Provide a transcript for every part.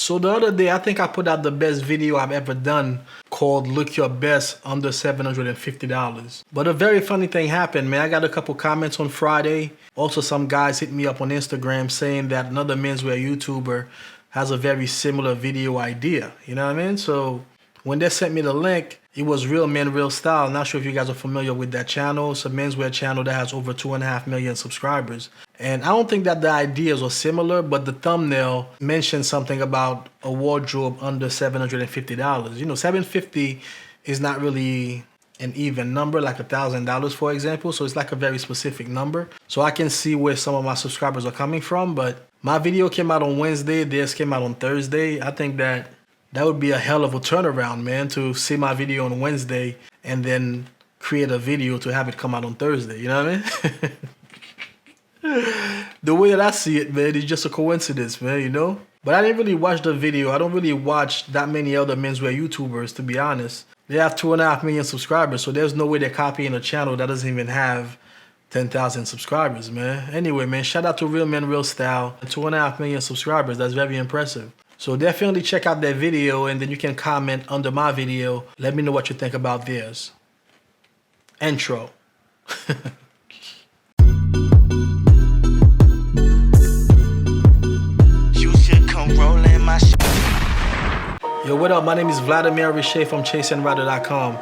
So the other day, I think I put out the best video I've ever done called Look Your Best Under $750. But a very funny thing happened, man. I got a couple comments on Friday. Also, some guys hit me up on Instagram saying that another menswear YouTuber has a very similar video idea. You know what I mean? So when they sent me the link, it was Real Men, Real Style. Not sure if you guys are familiar with that channel. It's a menswear channel that has over 2.5 million subscribers. And I don't think that the ideas are similar, but the thumbnail mentioned something about a wardrobe under $750. You know, $750 is not really an even number, like $1,000, for example. So it's like a very specific number. So I can see where some of my subscribers are coming from. But my video came out on Wednesday. Theirs came out on Thursday. I think that would be a hell of a turnaround, man, to see my video on Wednesday and then create a video to have it come out on Thursday. You know what I mean? The way that I see it, man, is just a coincidence, man, you know? But I didn't really watch the video. I don't really watch that many other menswear YouTubers, to be honest. They have 2.5 million subscribers, so there's no way they're copying a channel that doesn't even have 10,000 subscribers, man. Anyway, man, shout out to Real Men, Real Style. 2.5 million subscribers, that's very impressive. So definitely check out that video, and then you can comment under my video. Let me know what you think about theirs. Intro. Yo, what up? My name is Vladimir Riché from ChaseandRider.com.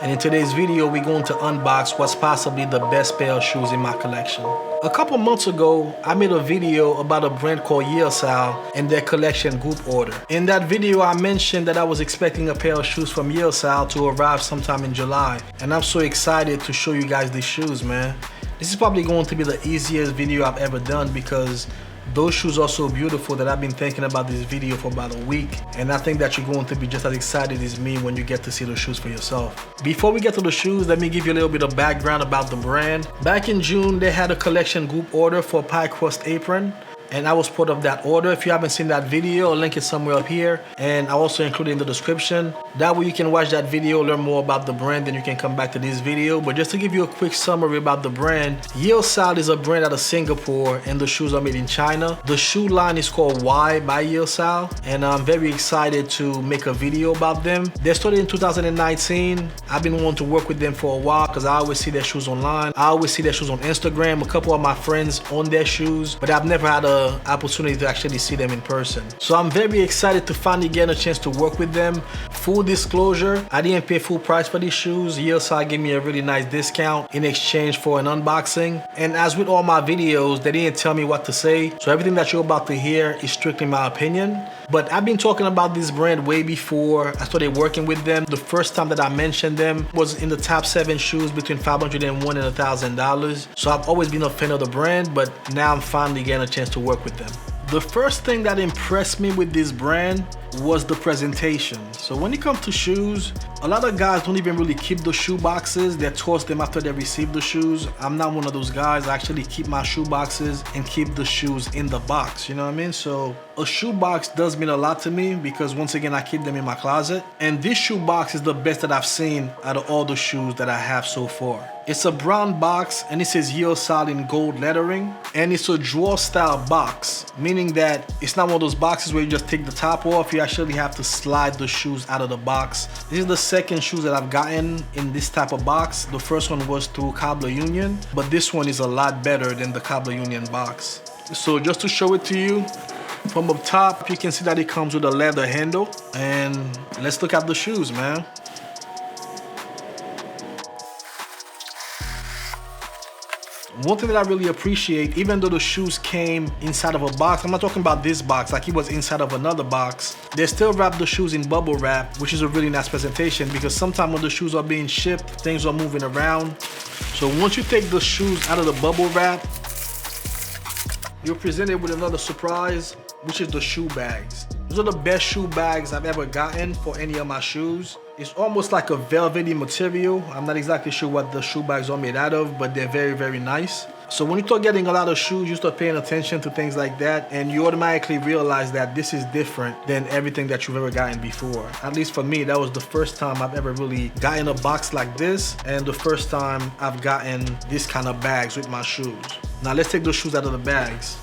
And in today's video, we're going to unbox what's possibly the best pair of shoes in my collection. A couple months ago, I made a video about a brand called Yeossal and their collection group order. In that video, I mentioned that I was expecting a pair of shoes from Yeossal to arrive sometime in July. And I'm so excited to show you guys these shoes, man. This is probably going to be the easiest video I've ever done because those shoes are so beautiful that I've been thinking about this video for about a week, and I think that you're going to be just as excited as me when you get to see the shoes for yourself. Before we get to the shoes, let me give you a little bit of background about the brand. Back in June, they had a collection group order for a pie crust apron, and I was part of that order. If you haven't seen that video, I'll link it somewhere up here, and I'll also include it in the description. That way you can watch that video, learn more about the brand, then you can come back to this video. But just to give you a quick summary about the brand, Yeossal is a brand out of Singapore, and the shoes are made in China. The shoe line is called Y by Yeossal, and I'm very excited to make a video about them. They started in 2019. I've been wanting to work with them for a while because I always see their shoes online. I always see their shoes on Instagram. A couple of my friends own their shoes, but I've never had an opportunity to actually see them in person. So I'm very excited to finally get a chance to work with them. Full disclosure, I didn't pay full price for these shoes. Yeossal gave me a really nice discount in exchange for an unboxing. And as with all my videos, they didn't tell me what to say. So everything that you're about to hear is strictly my opinion. But I've been talking about this brand way before I started working with them. The first time that I mentioned them was in the top 7 shoes between $501 and $1,000. So I've always been a fan of the brand, but now I'm finally getting a chance to work with them. The first thing that impressed me with this brand was the presentation. So when it comes to shoes, a lot of guys don't even really keep the shoe boxes. They toss them after they receive the shoes. I'm not one of those guys. I actually keep my shoe boxes and keep the shoes in the box, you know what I mean? So a shoe box does mean a lot to me because once again, I keep them in my closet. And this shoe box is the best that I've seen out of all the shoes that I have so far. It's a brown box and it says Yeossal in gold lettering, and it's a drawer style box, meaning that it's not one of those boxes where you just take the top off. You actually have to slide the shoes out of the box. This is the second shoes that I've gotten in this type of box. The first one was through Collyer Union, but this one is a lot better than the Collyer Union box. So just to show it to you, from up top, you can see that it comes with a leather handle, and let's look at the shoes, man. One thing that I really appreciate, even though the shoes came inside of a box, I'm not talking about this box, like it was inside of another box, they still wrap the shoes in bubble wrap, which is a really nice presentation because sometimes when the shoes are being shipped, things are moving around. So once you take the shoes out of the bubble wrap, you're presented with another surprise, which is the shoe bags. Those are the best shoe bags I've ever gotten for any of my shoes. It's almost like a velvety material. I'm not exactly sure what the shoe bags are made out of, but they're very, very nice. So when you start getting a lot of shoes, you start paying attention to things like that, and you automatically realize that this is different than everything that you've ever gotten before. At least for me, that was the first time I've ever really gotten a box like this, and the first time I've gotten this kind of bags with my shoes. Now let's take those shoes out of the bags.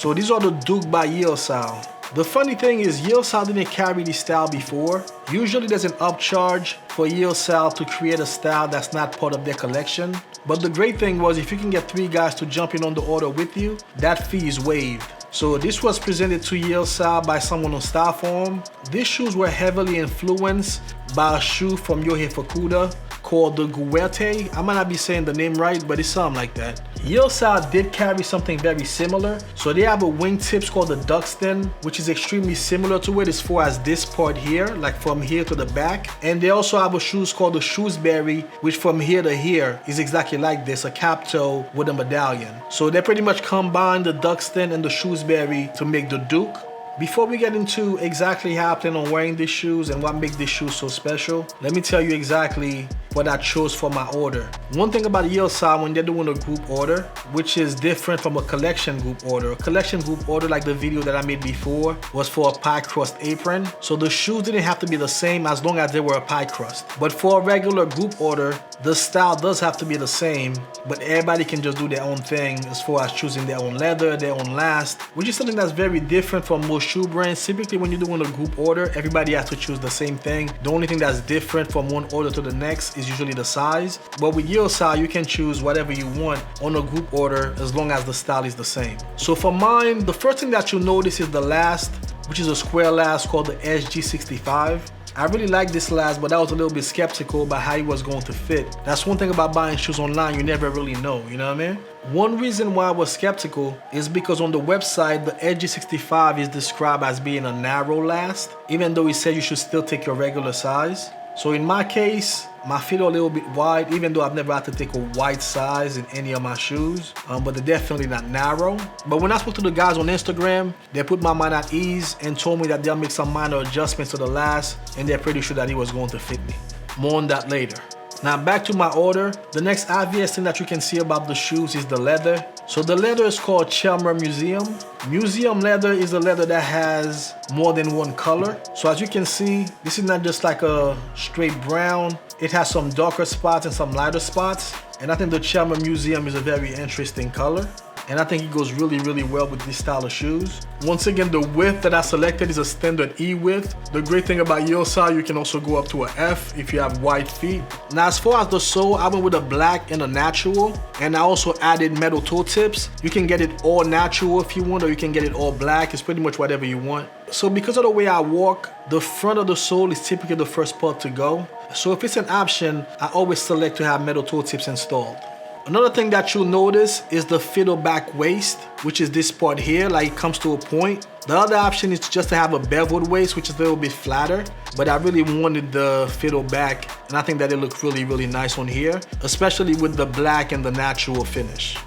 So these are the Duke by Yeossal. The funny thing is Yeossal didn't carry this style before. Usually there's an upcharge for Yeossal to create a style that's not part of their collection. But the great thing was if you can get 3 guys to jump in on the order with you, that fee is waived. So this was presented to Yeossal by someone on Styleform. These shoes were heavily influenced by a shoe from Yohei Fukuda called the Goodyear. I might not be saying the name right, but it's something like that. Yeossal did carry something very similar. So they have a wingtips called the Duxton, which is extremely similar to it as far as this part here, like from here to the back. And they also have a shoes called the Shrewsbury, which from here to here is exactly like this, a cap toe with a medallion. So they pretty much combined the Duxton and the Shrewsbury to make the Duke. Before we get into exactly how I plan on wearing these shoes and what makes these shoes so special, let me tell you exactly what I chose for my order. One thing about Yeossal when they're doing a group order, which is different from a collection group order. A collection group order, like the video that I made before, was for a pie crust apron. So the shoes didn't have to be the same as long as they were a pie crust. But for a regular group order, the style does have to be the same, but everybody can just do their own thing as far as choosing their own leather, their own last, which is something that's very different from most shoe brands. Typically when you're doing a group order, everybody has to choose the same thing. The only thing that's different from one order to the next is usually the size. But with Yeossal, you can choose whatever you want on a group order as long as the style is the same. So for mine, the first thing that you'll notice is the last, which is a square last called the SG65. I really like this last, but I was a little bit skeptical about how it was going to fit. That's one thing about buying shoes online, you never really know, you know what I mean? One reason why I was skeptical is because on the website, the SG65 is described as being a narrow last, even though it says you should still take your regular size. So in my case, my feet are a little bit wide, even though I've never had to take a wide size in any of my shoes, but they're definitely not narrow. But when I spoke to the guys on Instagram, they put my mind at ease and told me that they'll make some minor adjustments to the last, and they're pretty sure that it was going to fit me. More on that later. Now back to my order. The next obvious thing that you can see about the shoes is the leather. So the leather is called Chelmer Museum. Museum leather is a leather that has more than one color. So as you can see, this is not just like a straight brown. It has some darker spots and some lighter spots. And I think the Chelmer Museum is a very interesting color. And I think it goes really, really well with this style of shoes. Once again, the width that I selected is a standard E width. The great thing about Yeossal, you can also go up to a F if you have wide feet. Now, as far as the sole, I went with a black and a natural. And I also added metal toe tips. You can get it all natural if you want, or you can get it all black. It's pretty much whatever you want. So because of the way I walk, the front of the sole is typically the first part to go. So if it's an option, I always select to have metal toe tips installed. Another thing that you'll notice is the fiddle back waist, which is this part here, like it comes to a point. The other option is just to have a beveled waist, which is a little bit flatter, but I really wanted the fiddle back, and I think that it looked really, really nice on here, especially with the black and the natural finish.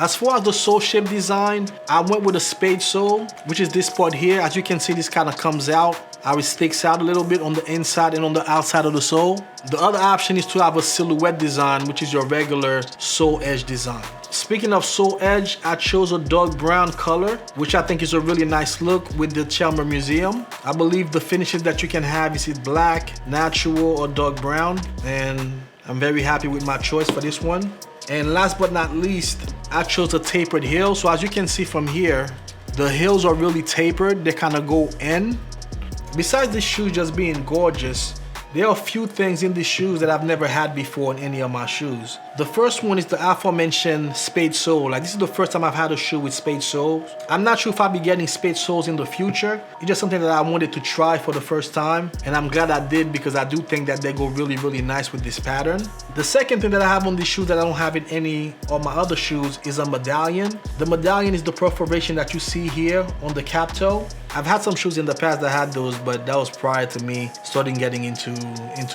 As far as the sole shape design, I went with a spade sole, which is this part here. As you can see, this kind of comes out, how it sticks out a little bit on the inside and on the outside of the sole. The other option is to have a silhouette design, which is your regular sole edge design. Speaking of sole edge, I chose a dark brown color, which I think is a really nice look with the Chelmer Museum. I believe the finishes that you can have is either black, natural, or dark brown, and I'm very happy with my choice for this one. And last but not least, I chose a tapered heel. So as you can see from here, the heels are really tapered. They kind of go in. Besides the shoe just being gorgeous, there are a few things in these shoes that I've never had before in any of my shoes. The first one is the aforementioned spade sole. Like, this is the first time I've had a shoe with spade soles. I'm not sure if I'll be getting spade soles in the future. It's just something that I wanted to try for the first time, and I'm glad I did because I do think that they go really, really nice with this pattern. The second thing that I have on these shoes that I don't have in any of my other shoes is a medallion. The medallion is the perforation that you see here on the cap toe. I've had some shoes in the past that had those, but that was prior to me starting getting into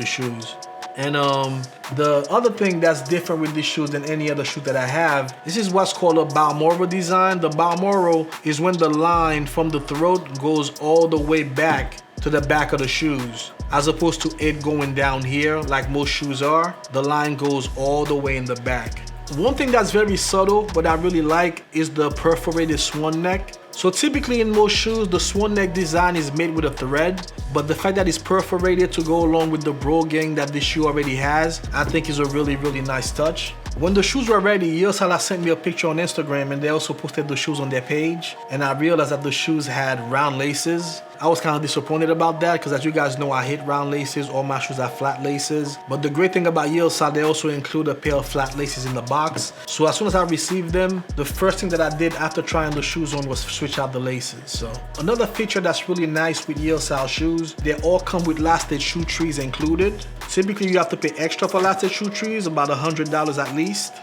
shoes. And the other thing that's different with these shoes than any other shoe that I have, this is what's called a Balmoral design. The Balmoral is when the line from the throat goes all the way back to the back of the shoes, as opposed to it going down here like most shoes are. The line goes all the way in the back. One thing that's very subtle but I really like is the perforated swan neck. So typically in most shoes, the swan neck design is made with a thread, but the fact that it's perforated to go along with the broguing that this shoe already has, I think is a really, really nice touch. When the shoes were ready, Yeossal sent me a picture on Instagram, and they also posted the shoes on their page. And I realized that the shoes had round laces. I was kind of disappointed about that because, as you guys know, I hate round laces. All my shoes have flat laces. But the great thing about Yeossal, they also include a pair of flat laces in the box. So as soon as I received them, the first thing that I did after trying the shoes on was switch out the laces. So another feature that's really nice with Yeossal shoes, they all come with lasted shoe trees included. Typically, you have to pay extra for lasted shoe trees, about $100 at least.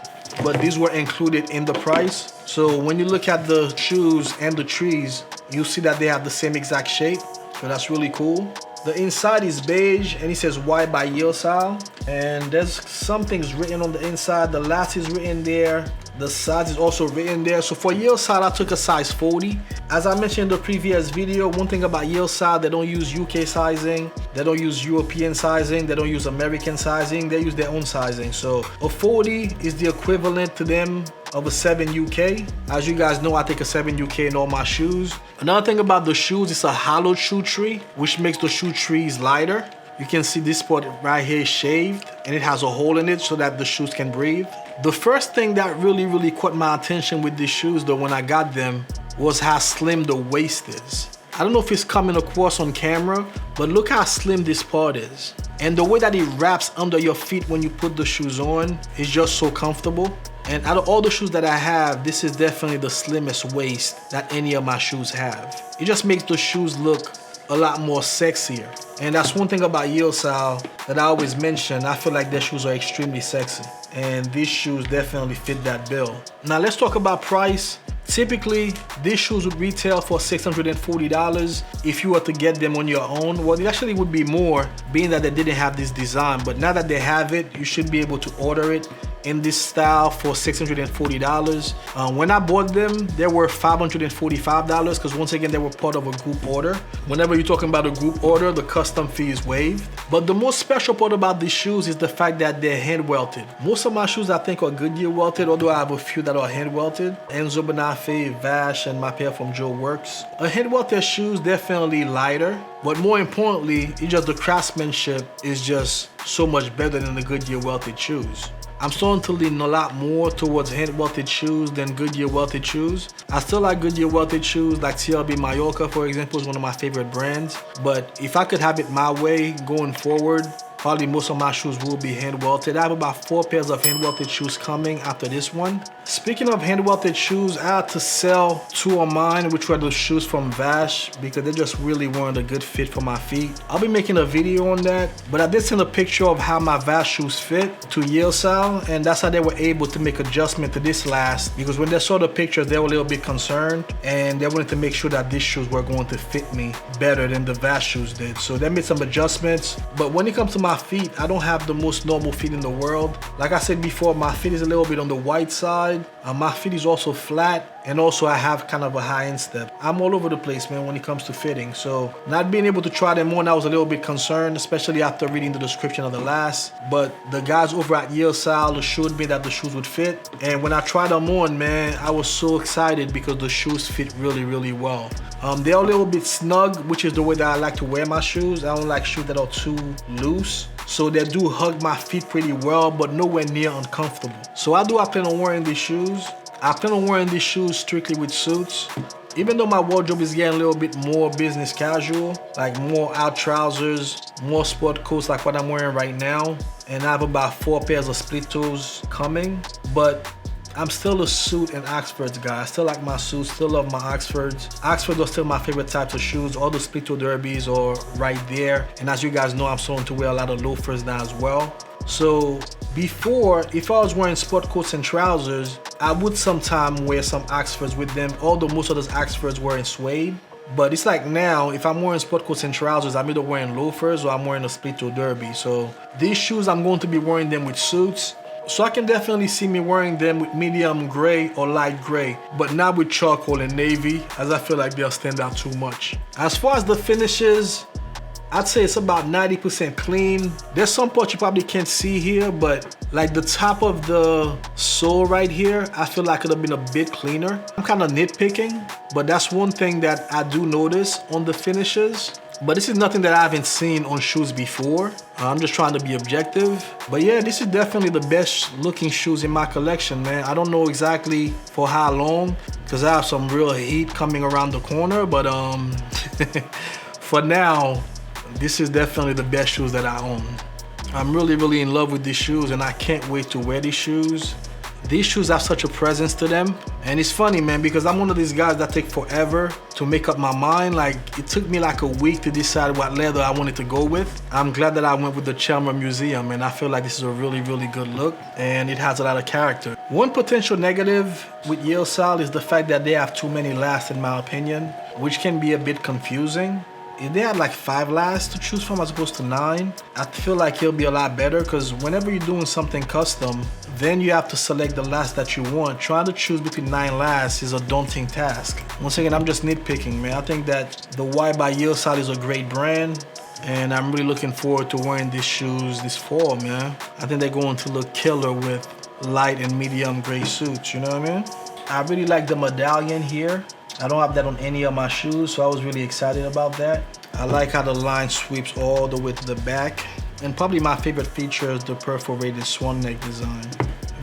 But these were included in the price. So when you look at the shoes and the trees, you see that they have the same exact shape. So that's really cool. The inside is beige and it says "Why" by Yeossal. And there's some things written on the inside. The last is written there. The size is also written there. So for Yeossal, I took a size 40. As I mentioned in the previous video, one thing about Yeossal, they don't use UK sizing. They don't use European sizing. They don't use American sizing. They use their own sizing. So a 40 is the equivalent to them of a 7 UK. As you guys know, I take a 7 UK in all my shoes. Another thing about the shoes, it's a hollowed shoe tree, which makes the shoe trees lighter. You can see this part right here is shaved and it has a hole in it so that the shoes can breathe. The first thing that really caught my attention with these shoes though when I got them was how slim the waist is. I don't know if it's coming across on camera, but look how slim this part is. And the way that it wraps under your feet when you put the shoes on is just so comfortable. And out of all the shoes that I have, this is definitely the slimmest waist that any of my shoes have. It just makes the shoes look a lot more sexier. And that's one thing about Yeossal that I always mention. I feel like their shoes are extremely sexy. And these shoes definitely fit that bill. Now let's talk about price. Typically, these shoes would retail for $640 if you were to get them on your own. Well, it actually would be more, being that they didn't have this design. But now that they have it, you should be able to order it in this style for $640. When I bought them, they were $545 because once again, they were part of a group order. Whenever you're talking about a group order, the custom fee is waived. But the most special part about these shoes is the fact that they're hand welted. Most of my shoes I think are Goodyear welted, although I have a few that are hand welted. Enzo Benafe, Vash, and my pair from Joe Works. A hand welted shoes definitely lighter, but more importantly, it's just the craftsmanship is just so much better than the Goodyear welted shoes. I'm starting to lean a lot more towards hand welted shoes than Goodyear welted shoes. I still like Goodyear welted shoes, like TLB Mallorca, for example, is one of my favorite brands. But if I could have it my way going forward, probably most of my shoes will be hand welted. I have about 4 pairs of hand welted shoes coming after this one. Speaking of hand welted shoes, I had to sell 2 of mine, which were the shoes from Vash, because they just really weren't a good fit for my feet. I'll be making a video on that, but I did send a picture of how my Vash shoes fit to Yeossal, and that's how they were able to make adjustment to this last, because when they saw the pictures, they were a little bit concerned, and they wanted to make sure that these shoes were going to fit me better than the Vash shoes did. So they made some adjustments, but when it comes to my feet, I don't have the most normal feet in the world. Like I said before, my feet is a little bit on the white side. My feet is also flat, and also I have kind of a high instep. I'm all over the place, man, when it comes to fitting. So not being able to try them on, I was a little bit concerned, especially after reading the description of the last. But the guys over at Yeossal assured me that the shoes would fit. And when I tried them on, man, I was so excited because the shoes fit really well. They're a little bit snug, which is the way that I like to wear my shoes. I don't like shoes that are too loose. So they do hug my feet pretty well, but nowhere near uncomfortable. So I plan on wearing these shoes. I plan on wearing these shoes strictly with suits. Even though my wardrobe is getting a little bit more business casual, like more out trousers, more sport coats like what I'm wearing right now. And I have about 4 pairs of split toes coming, but I'm still a suit and Oxfords guy. I still like my suits, still love my Oxfords. Oxfords are still my favorite types of shoes. All the split toe derbies are right there. And as you guys know, I'm starting to wear a lot of loafers now as well. So before, if I was wearing sport coats and trousers, I would sometimes wear some Oxfords with them, although most of those Oxfords were in suede. But it's like now, if I'm wearing sport coats and trousers, I'm either wearing loafers or I'm wearing a split toe derby. So these shoes, I'm going to be wearing them with suits. So I can definitely see me wearing them with medium gray or light gray, but not with charcoal and navy, as I feel like they'll stand out too much. As far as the finishes, I'd say it's about 90% clean. There's some parts you probably can't see here, but like the top of the sole right here, I feel like it would have been a bit cleaner. I'm kind of nitpicking, but that's one thing that I do notice on the finishes. But this is nothing that I haven't seen on shoes before. I'm just trying to be objective. But yeah, this is definitely the best looking shoes in my collection, man. I don't know exactly for how long, because I have some real heat coming around the corner. But for now, this is definitely the best shoes that I own. I'm really in love with these shoes, and I can't wait to wear these shoes. These shoes have such a presence to them. And it's funny, man, because I'm one of these guys that take forever to make up my mind. Like, it took me like a week to decide what leather I wanted to go with. I'm glad that I went with the Chelmer Museum, and I feel like this is a really good look, and it has a lot of character. One potential negative with Yeossal is the fact that they have too many lasts, in my opinion, which can be a bit confusing. If they had like 5 lasts to choose from as opposed to 9, I feel like it'll be a lot better, because whenever you're doing something custom, then you have to select the last that you want. Trying to choose between 9 lasts is a daunting task. Once again, I'm just nitpicking, man. I think that the Y by Yeossal is a great brand, and I'm really looking forward to wearing these shoes this fall, man. I think they're going to look killer with light and medium gray suits, you know what I mean? I really like the medallion here. I don't have that on any of my shoes, so I was really excited about that. I like how the line sweeps all the way to the back. And probably my favorite feature is the perforated swan neck design.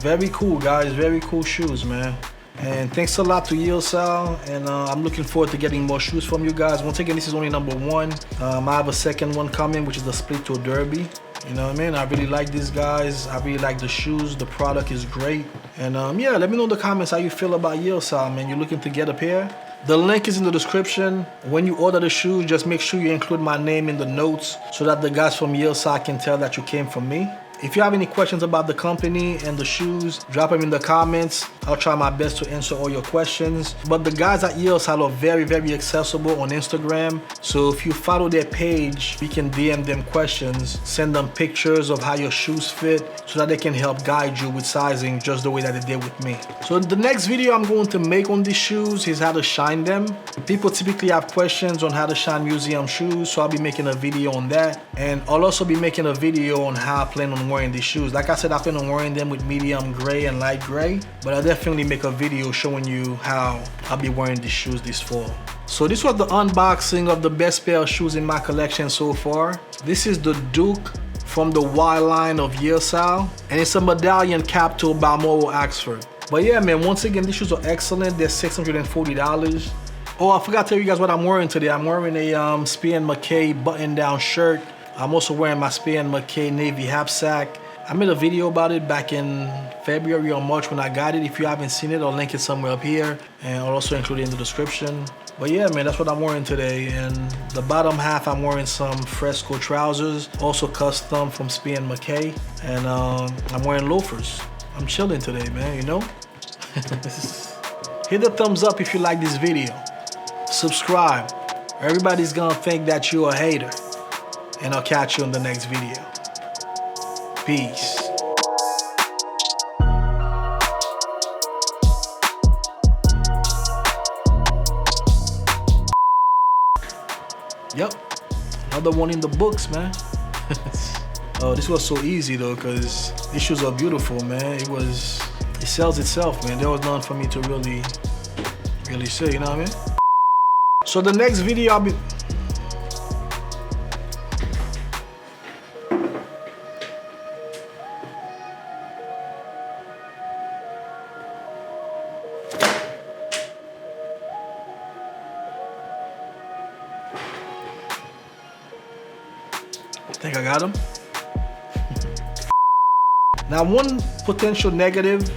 Very cool, guys. Very cool shoes, man. And thanks a lot to Yeossal, and I'm looking forward to getting more shoes from you guys. Once again, this is only number 1. I have a second one coming, which is the split toe derby. You know what I mean? I really like these guys. I really like the shoes. The product is great. And yeah, let me know in the comments how you feel about Yeossal, man. You're looking to get a pair? The link is in the description. When you order the shoes, just make sure you include my name in the notes so that the guys from Yeossal can tell that you came from me. If you have any questions about the company and the shoes, drop them in the comments. I'll try my best to answer all your questions. But the guys at Yeossal are very accessible on Instagram. So if you follow their page, you can DM them questions, send them pictures of how your shoes fit so that they can help guide you with sizing just the way that they did with me. So the next video I'm going to make on these shoes is how to shine them. People typically have questions on how to shine museum shoes, so I'll be making a video on that. And I'll also be making a video on how I plan on wearing these shoes. Like I said, I plan on wearing them with medium gray and light gray, but I'll definitely make a video showing you how I'll be wearing these shoes this fall. So this was the unboxing of the best pair of shoes in my collection so far. This is the Duke from the Y line of Yeossal, and it's a medallion cap to Balmoral Oxford. But yeah, man, once again, these shoes are excellent. They're $640. Oh, I forgot to tell you guys what I'm wearing today. I'm wearing a Spear & Mackay button-down shirt. I'm also wearing my Spear & Mackay navy knapsack. I made a video about it back in February or March when I got it. If you haven't seen it, I'll link it somewhere up here, and I'll also include it in the description. But yeah, man, that's what I'm wearing today. And the bottom half, I'm wearing some Fresco trousers, also custom from Spear & Mackay. And I'm wearing loafers. I'm chilling today, man, you know? Hit the thumbs up if you like this video. Subscribe. Everybody's gonna think that you're a hater. And I'll catch you in the next video. Peace. Yep, another one in the books, man. Oh, this was so easy though, because these shoes are beautiful, man. It sells itself, man. There was nothing for me to really say, you know what I mean? So the next video I'll be... I think I got him. Now, one potential negative